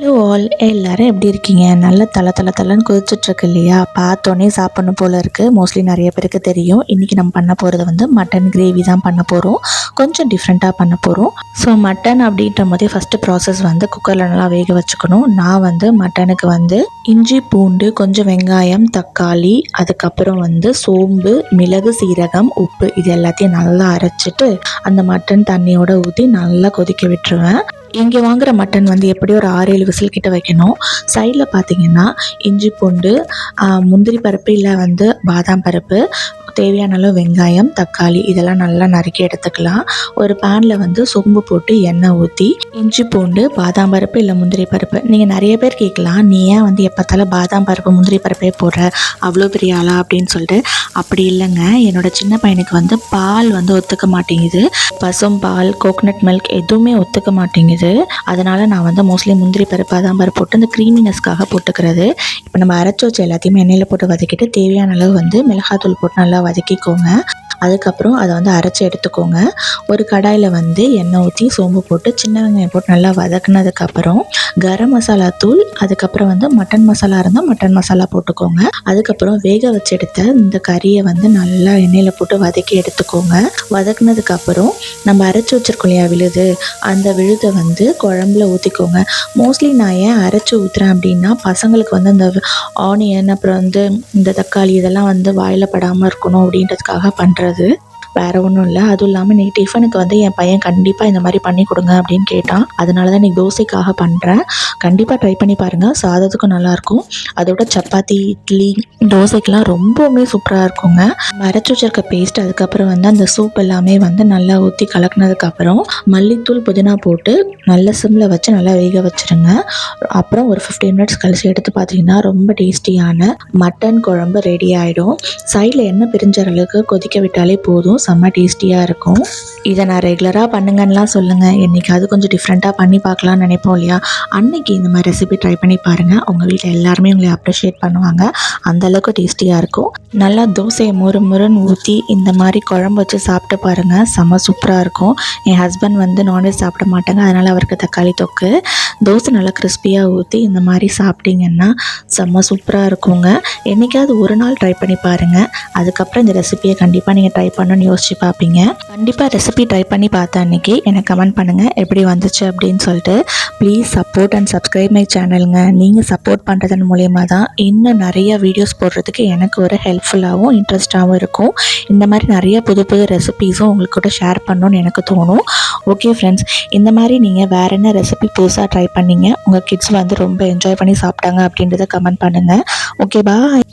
Hello all, எல்லாரும் எப்படி இருக்கீங்க? நல்ல தலன்னு கொதிச்சுட்ருக்கு இல்லையா? பார்த்தோன்னே சாப்பிட்ணும் போல் இருக்குது. மோஸ்ட்லி நிறைய பேருக்கு தெரியும். இன்றைக்கி நம்ம பண்ண போகிறது வந்து மட்டன் கிரேவி தான் பண்ண போகிறோம். கொஞ்சம் டிஃப்ரெண்ட்டாக பண்ண போகிறோம். ஸோ மட்டன் அப்படின்ற போதே ஃபஸ்ட்டு ப்ராசஸ் வந்து குக்கரில் நல்லா வேக வச்சுக்கணும். நான் வந்து மட்டனுக்கு வந்து இஞ்சி, பூண்டு, கொஞ்சம் வெங்காயம், தக்காளி, அதுக்கப்புறம் வந்து சோம்பு, மிளகு, சீரகம், உப்பு இது எல்லாத்தையும் நல்லா அரைச்சிட்டு அந்த மட்டன் தண்ணியோடு ஊற்றி நல்லா கொதிக்க விட்டுருவேன். இங்கே வாங்குகிற மட்டன் வந்து எப்படியும் ஒரு 6-7 விசில் கிட்ட வைக்கணும். சைடில் பார்த்தீங்கன்னா இஞ்சி, பூண்டு, முந்திரி பருப்பு இல்லை வந்து பாதாம் பருப்பு, தேவையான அளவு வெங்காயம், தக்காளி இதெல்லாம் நல்லா நறுக்கி எடுத்துக்கலாம். ஒரு பேனில் வந்து சொம்பு போட்டு எண்ணெய் ஊற்றி இஞ்சி, பூண்டு, பாதாம் பருப்பு இல்லை முந்திரி பருப்பு, நீங்கள் நிறைய பேர் கேட்கலாம், நீ ஏன் வந்து எப்போத்தாலும் பாதாம் பருப்பு முந்திரி பருப்பே போடுற, அவ்வளோ பெரிய ஆளா அப்படின்னு சொல்லிட்டு. அப்படி இல்லைங்க, என்னோடய சின்ன பையனுக்கு வந்து பால் வந்து ஒத்துக்க மாட்டேங்குது. பசும் பால், கோகனட் மில்க் எதுவுமே ஒத்துக்க மாட்டேங்குது. அதனால் நான் வந்து மோஸ்ட்லி முந்திரி பருப்பு, பாதாம் பருப்பு போட்டு இந்த க்ரீமினஸ்க்காக போட்டுக்கிறது. இப்போ நம்ம அரைச்சி வச்ச எல்லாத்தையுமே எண்ணெயில் போட்டு வதக்கிட்டு தேவையான அளவு வந்து மிளகாத்தூள் போட்டு நல்லா வதக்கிக்கோங்க. அதுக்கப்புறம் அதை வந்து அரைச்சி எடுத்துக்கோங்க. ஒரு கடாயில் வந்து எண்ணெய் ஊற்றி சோம்பு போட்டு சின்ன வெங்காயம் போட்டு நல்லா வதக்குனதுக்கப்புறம் கரம் மசாலா தூள், அதுக்கப்புறம் வந்து மட்டன் மசாலா இருந்தால் மட்டன் மசாலா போட்டுக்கோங்க. அதுக்கப்புறம் வேக வச்சு எடுத்த இந்த கறியை வந்து நல்லா எண்ணெயில் போட்டு வதக்கி எடுத்துக்கோங்க. வதக்குனதுக்கப்புறம் நம்ம அரைச்சி வச்சுருக்கோம் இல்லையா விழுது, அந்த விழுதை வந்து குழம்புல ஊற்றிக்கோங்க. மோஸ்ட்லி நான் ஏன் அரைச்சி ஊற்றுறேன் அப்படின்னா, பசங்களுக்கு வந்து அந்த ஆனியன் அப்புறம் வந்து இந்த தக்காளி இதெல்லாம் வந்து வாயில் படாமல் இருக்கணும் அப்படின்றதுக்காக பண்ணுறது. வேறு ஒன்றும் இல்லை. அதுவும் இல்லாமல் இன்றைக்கி டிஃபனுக்கு வந்து என் பையன் கண்டிப்பாக இந்த மாதிரி பண்ணி கொடுங்க அப்படின்னு கேட்டான். அதனால தான் இன்றைக்கி தோசைக்காக பண்ணுறேன். கண்டிப்பாக ட்ரை பண்ணி பாருங்கள். சாதத்துக்கும் நல்லாயிருக்கும். அதோட சப்பாத்தி, இட்லி, தோசைக்கெலாம் ரொம்பவுமே சூப்பராக இருக்குங்க. அரைச்சி வச்சிருக்க பேஸ்ட், அதுக்கப்புறம் வந்து அந்த சூப் எல்லாமே வந்து நல்லா ஊற்றி கலக்கினதுக்கப்புறம் மல்லித்தூள், புதினா போட்டு நல்ல சிம்மில் வச்சு நல்லா வேக வச்சுருங்க. அப்புறம் ஒரு 15 மினிட்ஸ் கழிச்சு எடுத்து பார்த்தீங்கன்னா ரொம்ப டேஸ்டியான மட்டன் குழம்பு ரெடி ஆகிடும். சைடில் எண்ணெய் பிரிஞ்ச அளவுக்கு கொதிக்க விட்டாலே போதும், செம்ம டேஸ்டியாக இருக்கும். இதை நான் ரெகுலராக பண்ணுங்கன்னெலாம் சொல்லுங்கள். என்றைக்காவது கொஞ்சம் டிஃப்ரெண்ட்டாக பண்ணி பார்க்கலான்னு நினைப்போம் இல்லையா? அன்னைக்கு இந்த மாதிரி ரெசிபி ட்ரை பண்ணி பாருங்கள். உங்கள் வீட்டில் எல்லாருமே உங்களை அப்ரிஷியேட் பண்ணுவாங்க. அந்தளவுக்கு டேஸ்டியாக இருக்கும். நல்லா தோசையை முறுன்னு ஊற்றி இந்த மாதிரி குழம்பு வச்சு சாப்பிட்டு பாருங்கள், செம்ம சூப்பராக இருக்கும். என் ஹஸ்பண்ட் வந்து நான்வெஜ் சாப்பிட மாட்டாங்க, அதனால் அவருக்கு தக்காளி தொக்கு, தோசை நல்லா கிறிஸ்பியாக ஊற்றி இந்த மாதிரி சாப்பிட்டிங்கன்னா செம்ம சூப்பராக இருக்குங்க. என்றைக்காவது ஒரு நாள் ட்ரை பண்ணி பாருங்கள். அதுக்கப்புறம் இந்த ரெசிபியை கண்டிப்பாக நீங்கள் ட்ரை பண்ணணும்னு யோசிச்சு பார்ப்பீங்க. கண்டிப்பாக ரெசிபி ட்ரை பண்ணி பார்த்த அன்றைக்கி எனக்கு கமெண்ட் பண்ணுங்கள் எப்படி வந்துச்சு அப்படின்னு சொல்லிட்டு. Please support and subscribe my சேனலுங்க. நீங்கள் சப்போர்ட் பண்ணுறதன் மூலயமா தான் இன்னும் நிறைய வீடியோஸ் போடுறதுக்கு எனக்கு ஒரு ஹெல்ப்ஃபுல்லாகவும் இன்ட்ரெஸ்ட்டாகவும் இருக்கும். இந்த மாதிரி நிறைய புது ரெசிபீஸும் உங்களுக்கு கூட ஷேர் பண்ணணும்னு எனக்கு தோணும். ஓகே ஃப்ரெண்ட்ஸ், இந்த மாதிரி நீங்கள் வேறு என்ன ரெசிபி புதுசாக ட்ரை பண்ணீங்க, உங்கள் கிட்ஸ் வந்து ரொம்ப என்ஜாய் பண்ணி சாப்பிட்டாங்க அப்படின்றத கமெண்ட் பண்ணுங்கள். ஓகே, பாய்.